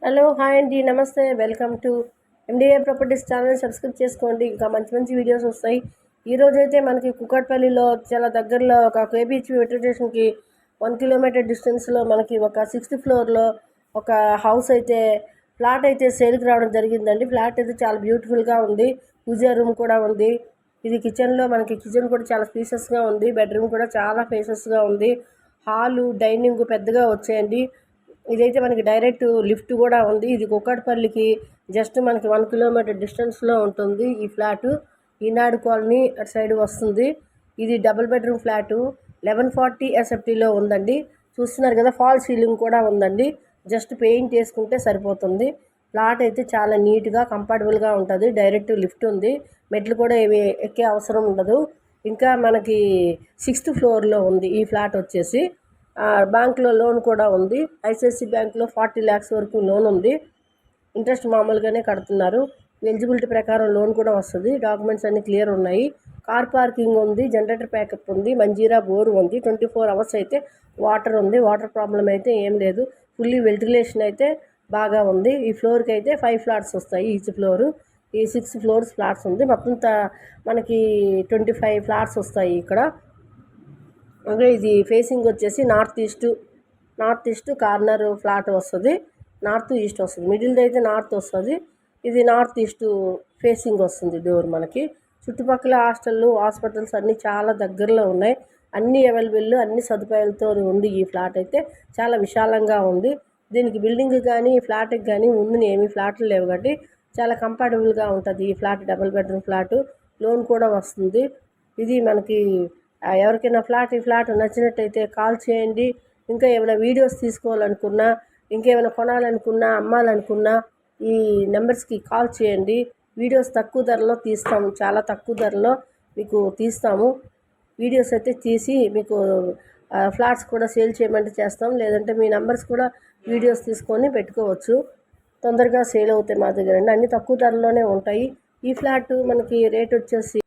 Hello hi అండి, నమస్తే. Welcome to MDA properties channel. Subscribe చేసుకోండి, ఇంకా మంచి మంచి వీడియోస్ వస్తాయి. ఈరోజు అయితే మనకి కుకట్పల్లిలో చాలా దగ్గరలో ఒక కేబీహెచ్ మెట్రో స్టేషన్కి 1 కిలోమీటర్ డిస్టెన్స్లో మనకి ఒక 6th ఫ్లోర్లో ఒక హౌస్ అయితే ఫ్లాట్ అయితే సేల్కి రావడం జరిగిందండి. ఫ్లాట్ అయితే చాలా బ్యూటిఫుల్గా ఉంది. పూజా రూమ్ కూడా ఉంది. ఇది కిచెన్లో మనకి కిచెన్ కూడా చాలా స్పేసెస్గా ఉంది. బెడ్రూమ్ కూడా చాలా స్పేసెస్గా ఉంది. హాలు డైనింగ్ పెద్దగా వచ్చాయండి. ఇదైతే మనకి డైరెక్ట్ లిఫ్ట్ కూడా ఉంది. ఇది కుక్కట్పల్లికి జస్ట్ మనకి 1 కిలోమీటర్ డిస్టెన్స్లో ఉంటుంది ఈ ఫ్లాటు. ఈనాడు కాలనీ అటు సైడ్ వస్తుంది. ఇది డబుల్ బెడ్రూమ్ ఫ్లాటు 1140 ఎస్ఎఫ్టీలో ఉందండి. చూస్తున్నారు కదా, ఫాల్ సీలింగ్ కూడా ఉందండి. జస్ట్ పెయింట్ వేసుకుంటే సరిపోతుంది. ఫ్లాట్ అయితే చాలా నీట్గా కంఫర్టబుల్గా ఉంటుంది. డైరెక్ట్ లిఫ్ట్ ఉంది. మెట్లు కూడా ఏమి ఎక్కే అవసరం ఉండదు. ఇంకా మనకి 6th ఫ్లోర్లో ఉంది ఈ ఫ్లాట్ వచ్చేసి. బ్యాంకులో లోన్ కూడా ఉంది. ఐసిఐసి బ్యాంకులో 40 lakhs వరకు లోన్ ఉంది. ఇంట్రెస్ట్ మామూలుగానే కడుతున్నారు. ఎలిజిబిలిటీ ప్రకారం లోన్ కూడా వస్తుంది. డాక్యుమెంట్స్ అన్నీ క్లియర్ ఉన్నాయి. కార్ పార్కింగ్ ఉంది. జనరేటర్ ప్యాకప్ ఉంది. మంజీరా బోర్ ఉంది. 24 hours అయితే వాటర్ ఉంది. వాటర్ ప్రాబ్లం అయితే ఏం లేదు. ఫుల్లీ వెంటిలేషన్ అయితే బాగా ఉంది. ఈ ఫ్లోర్కి అయితే 5 flats వస్తాయి ఈచ్ ఫ్లోరు. ఈ 6 floors ఫ్లాట్స్ ఉంది. మొత్తం మనకి 25 flats వస్తాయి ఇక్కడ. అంటే ఇది ఫేసింగ్ వచ్చేసి నార్త్ ఈస్ట్ కార్నర్ ఫ్లాట్ వస్తుంది. నార్త్ ఈస్ట్ వస్తుంది. మిడిల్ది అయితే నార్త్ వస్తుంది. ఇది నార్త్ ఈస్ట్ ఫేసింగ్ వస్తుంది డోర్ మనకి. చుట్టుపక్కల హాస్పిటల్స్ అన్నీ చాలా దగ్గరలో ఉన్నాయి. అన్నీ అవైలబుల్, అన్ని సదుపాయాలతో ఉంది. ఈ ఫ్లాట్ అయితే చాలా విశాలంగా ఉంది. దీనికి బిల్డింగ్ కానీ ఫ్లాట్కి కానీ ముందు ఏమీ ఫ్లాట్లు లేవు కాబట్టి చాలా కంఫర్టబుల్గా ఉంటుంది ఈ flat. Double bedroom flat. Loan కూడా వస్తుంది. ఇది మనకి ఎవరికైనా ఈ ఫ్లాట్ నచ్చినట్టయితే కాల్ చేయండి. ఇంకా ఏమైనా వీడియోస్ తీసుకోవాలనుకున్నా, ఇంకేమైనా కొనాలనుకున్నా, అమ్మాలనుకున్నా ఈ నెంబర్స్కి కాల్ చేయండి. వీడియోస్ తక్కువ ధరలో తీస్తాము. చాలా తక్కువ ధరలో మీకు తీస్తాము. వీడియోస్ అయితే తీసి మీకు ఫ్లాట్స్ కూడా సేల్ చేయమంటే చేస్తాం. లేదంటే మీ నెంబర్స్ కూడా వీడియోస్ తీసుకొని పెట్టుకోవచ్చు. తొందరగా సేల్ అవుతాయి మా దగ్గర. అన్నీ తక్కువ ధరలోనే ఉంటాయి. ఈ ఫ్లాట్ మనకి రేట్ వచ్చేసి